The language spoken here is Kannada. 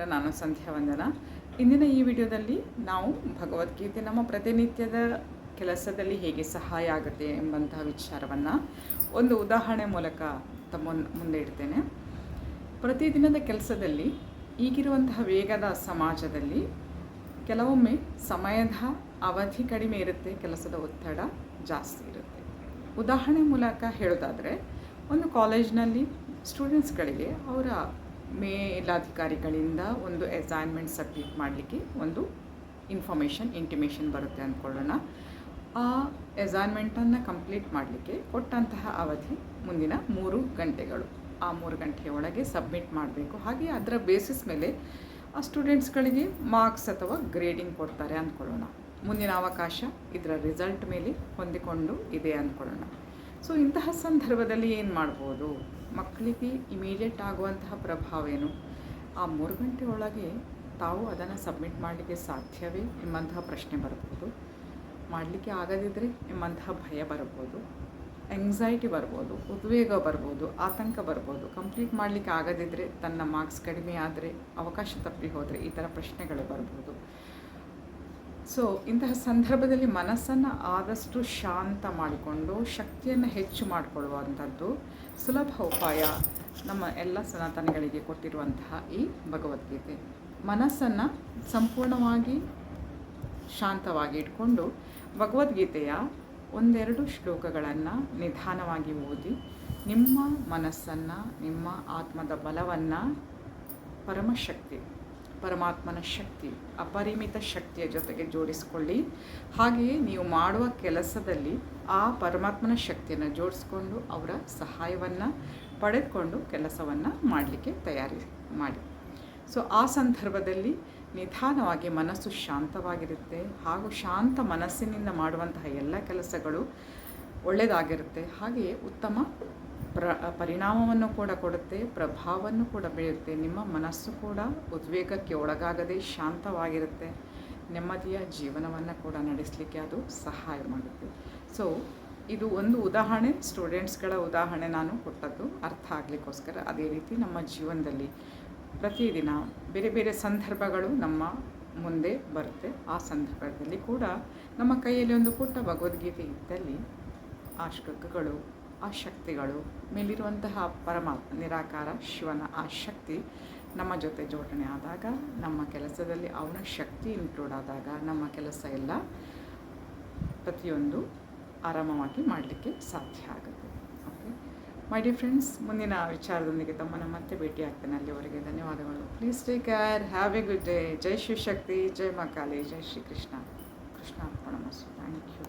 ನಮಸ್ಕಾರ. ನಾನು ಸಂಧ್ಯಾ ವಂದನ. ಇಂದಿನ ಈ ವಿಡಿಯೋದಲ್ಲಿ ನಾವು ಭಗವದ್ಗೀತೆ ನಮ್ಮ ಪ್ರತಿನಿತ್ಯದ ಕೆಲಸದಲ್ಲಿ ಹೇಗೆ ಸಹಾಯ ಆಗುತ್ತೆ ಎಂಬಂತಹ ವಿಚಾರವನ್ನು ಒಂದು ಉದಾಹರಣೆ ಮೂಲಕ ತಮ್ಮ ಮುಂದೆ ಇಡ್ತೇನೆ. ಪ್ರತಿದಿನದ ಕೆಲಸದಲ್ಲಿ ಈಗಿರುವಂತಹ ವೇಗದ ಸಮಾಜದಲ್ಲಿ ಕೆಲವೊಮ್ಮೆ ಸಮಯದ ಅವಧಿ ಕಡಿಮೆ ಇರುತ್ತೆ, ಕೆಲಸದ ಒತ್ತಡ ಜಾಸ್ತಿ ಇರುತ್ತೆ. ಉದಾಹರಣೆ ಮೂಲಕ ಹೇಳೋದಾದರೆ, ಒಂದು ಕಾಲೇಜ್ನಲ್ಲಿ ಸ್ಟೂಡೆಂಟ್ಸ್ಗಳಿಗೆ ಅವರ ಮೇಲಾಧಿಕಾರಿಗಳಿಂದ ಒಂದು ಅಸೈನ್ಮೆಂಟ್ ಸಬ್ಮಿಟ್ ಮಾಡಲಿಕ್ಕೆ ಒಂದು ಇಂಟಿಮೇಷನ್ ಬರುತ್ತೆ ಅಂದ್ಕೊಳ್ಳೋಣ. ಆ ಅಸೈನ್ಮೆಂಟನ್ನು ಕಂಪ್ಲೀಟ್ ಮಾಡಲಿಕ್ಕೆ ಕೊಟ್ಟಂತಹ ಅವಧಿ ಮುಂದಿನ 3 ಗಂಟೆಗಳು. ಆ 3 ಗಂಟೆಯ ಒಳಗೆ ಸಬ್ಮಿಟ್ ಮಾಡಬೇಕು. ಹಾಗೆ ಅದರ ಬೇಸಿಸ್ ಮೇಲೆ ಆ ಸ್ಟೂಡೆಂಟ್ಸ್ಗಳಿಗೆ ಮಾರ್ಕ್ಸ್ ಅಥವಾ ಗ್ರೇಡಿಂಗ್ ಕೊಡ್ತಾರೆ ಅಂದ್ಕೊಳ್ಳೋಣ. ಮುಂದಿನ ಅವಕಾಶ ಇದರ ರಿಸಲ್ಟ್ ಮೇಲೆ ಹೊಂದಿಕೊಂಡು ಇದೆ ಅಂದ್ಕೊಳ್ಳೋಣ. ಸೊ ಇಂತಹ ಸಂದರ್ಭದಲ್ಲಿ ಏನು ಮಾಡ್ಬೋದು? ಮಕ್ಕಳಿಗೆ ಇಮಿಡಿಯೇಟ್ ಆಗುವಂತಹ ಪ್ರಭಾವ ಏನು? ಆ 3 ಗಂಟೆ ಒಳಗೆ ತಾವು ಅದನ್ನು ಸಬ್ಮಿಟ್ ಮಾಡಲಿಕ್ಕೆ ಸಾಧ್ಯವೇ ಎಂಬಂತಹ ಪ್ರಶ್ನೆ ಬರ್ಬೋದು. ಮಾಡಲಿಕ್ಕೆ ಆಗದಿದ್ದರೆ ಎಂಬಂತಹ ಭಯ ಬರ್ಬೋದು, ಎಂಗ್ಸೈಟಿ ಬರ್ಬೋದು, ಉದ್ವೇಗ ಬರ್ಬೋದು, ಆತಂಕ ಬರ್ಬೋದು. ಕಂಪ್ಲೀಟ್ ಮಾಡಲಿಕ್ಕೆ ಆಗದಿದ್ದರೆ, ತನ್ನ ಮಾರ್ಕ್ಸ್ ಕಡಿಮೆ ಆದರೆ, ಅವಕಾಶ ತಪ್ಪಿ ಹೋದರೆ, ಈ ಥರ ಪ್ರಶ್ನೆಗಳು ಬರ್ಬೋದು. ಸೊ ಇಂತಹ ಸಂದರ್ಭದಲ್ಲಿ ಮನಸ್ಸನ್ನು ಆದಷ್ಟು ಶಾಂತ ಮಾಡಿಕೊಂಡು ಶಕ್ತಿಯನ್ನು ಹೆಚ್ಚು ಮಾಡಿಕೊಳ್ಳುವಂಥದ್ದು ಸುಲಭ ಉಪಾಯ ನಮ್ಮ ಎಲ್ಲ ಸನಾತನಿಗಳಿಗೆ ಕೊಟ್ಟಿರುವಂತಹ ಈ ಭಗವದ್ಗೀತೆ. ಮನಸ್ಸನ್ನು ಸಂಪೂರ್ಣವಾಗಿ ಶಾಂತವಾಗಿ ಇಟ್ಕೊಂಡು ಭಗವದ್ಗೀತೆಯ 1-2 ಶ್ಲೋಕಗಳನ್ನು ನಿಧಾನವಾಗಿ ಓದಿ ನಿಮ್ಮ ಮನಸ್ಸನ್ನು, ನಿಮ್ಮ ಆತ್ಮದ ಬಲವನ್ನು ಪರಮಾತ್ಮನ ಶಕ್ತಿ, ಅಪರಿಮಿತ ಶಕ್ತಿಯ ಜೊತೆಗೆ ಜೋಡಿಸ್ಕೊಳ್ಳಿ. ಹಾಗೆಯೇ ನೀವು ಮಾಡುವ ಕೆಲಸದಲ್ಲಿ ಆ ಪರಮಾತ್ಮನ ಶಕ್ತಿಯನ್ನು ಜೋಡಿಸ್ಕೊಂಡು ಅವರ ಸಹಾಯವನ್ನು ಪಡೆದುಕೊಂಡು ಕೆಲಸವನ್ನು ಮಾಡಲಿಕ್ಕೆ ತಯಾರಿ ಮಾಡಿ. ಸೊ ಆ ಸಂದರ್ಭದಲ್ಲಿ ನಿಧಾನವಾಗಿ ಮನಸ್ಸು ಶಾಂತವಾಗಿರುತ್ತೆ ಹಾಗೂ ಶಾಂತ ಮನಸ್ಸಿನಿಂದ ಮಾಡುವಂತಹ ಎಲ್ಲ ಕೆಲಸಗಳು ಒಳ್ಳೆಯದಾಗಿರುತ್ತೆ. ಹಾಗೆಯೇ ಉತ್ತಮ ಪರಿಣಾಮವನ್ನು ಕೂಡ ಕೊಡುತ್ತೆ, ಪ್ರಭಾವವನ್ನು ಕೂಡ ಬೀಳುತ್ತೆ. ನಿಮ್ಮ ಮನಸ್ಸು ಕೂಡ ಉದ್ವೇಗಕ್ಕೆ ಒಳಗಾಗದೆ ಶಾಂತವಾಗಿರುತ್ತೆ. ನೆಮ್ಮದಿಯ ಜೀವನವನ್ನು ಕೂಡ ನಡೆಸಲಿಕ್ಕೆ ಅದು ಸಹಾಯ ಮಾಡುತ್ತೆ. ಸೊ ಇದು ಒಂದು ಉದಾಹರಣೆ, ಸ್ಟೂಡೆಂಟ್ಸ್ಗಳ ಉದಾಹರಣೆ ನಾನು ಕೊಟ್ಟದ್ದು ಅರ್ಥ ಆಗಲಿಕ್ಕೋಸ್ಕರ. ಅದೇ ರೀತಿ ನಮ್ಮ ಜೀವನದಲ್ಲಿ ಪ್ರತಿದಿನ ಬೇರೆ ಬೇರೆ ಸಂದರ್ಭಗಳು ನಮ್ಮ ಮುಂದೆ ಬರುತ್ತೆ. ಆ ಸಂದರ್ಭದಲ್ಲಿ ಕೂಡ ನಮ್ಮ ಕೈಯಲ್ಲಿ ಒಂದು ಪುಟ್ಟ ಭಗವದ್ಗೀತೆ ಇದ್ದಲ್ಲಿ ಆ ಶ್ಲೋಕಗಳು, ಆ ಶಕ್ತಿಗಳು, ಮೇಲಿರುವಂತಹ ಪರಮಾತ್ಮ ನಿರಾಕಾರ ಶಿವನ ಆ ಶಕ್ತಿ ನಮ್ಮ ಜೊತೆ ಜೋಡಣೆ ಆದಾಗ, ನಮ್ಮ ಕೆಲಸದಲ್ಲಿ ಅವನ ಶಕ್ತಿ ಇನ್ಕ್ಲೂಡ್ ಆದಾಗ ನಮ್ಮ ಕೆಲಸ ಎಲ್ಲ ಪ್ರತಿಯೊಂದು ಆರಾಮವಾಗಿ ಮಾಡಲಿಕ್ಕೆ ಸಾಧ್ಯ ಆಗುತ್ತೆ. ಓಕೆ ಮೈ ಡಿಯರ್ ಫ್ರೆಂಡ್ಸ್, ಮುಂದಿನ ವಿಚಾರದೊಂದಿಗೆ ತಮ್ಮನ್ನು ಮತ್ತೆ ಭೇಟಿ ಆಗ್ತೇನೆ. ಅಲ್ಲಿವರೆಗೆ ಧನ್ಯವಾದಗಳು. Please take care. Have a good day. ಜೈ ಶಿವಶಕ್ತಿ, ಜೈ ಮಾ ಕಾಳಿ, ಜೈ ಶ್ರೀ ಕೃಷ್ಣ. ಕೃಷ್ಣಾರ್ಪಣಮಸ್ತು. Thank you.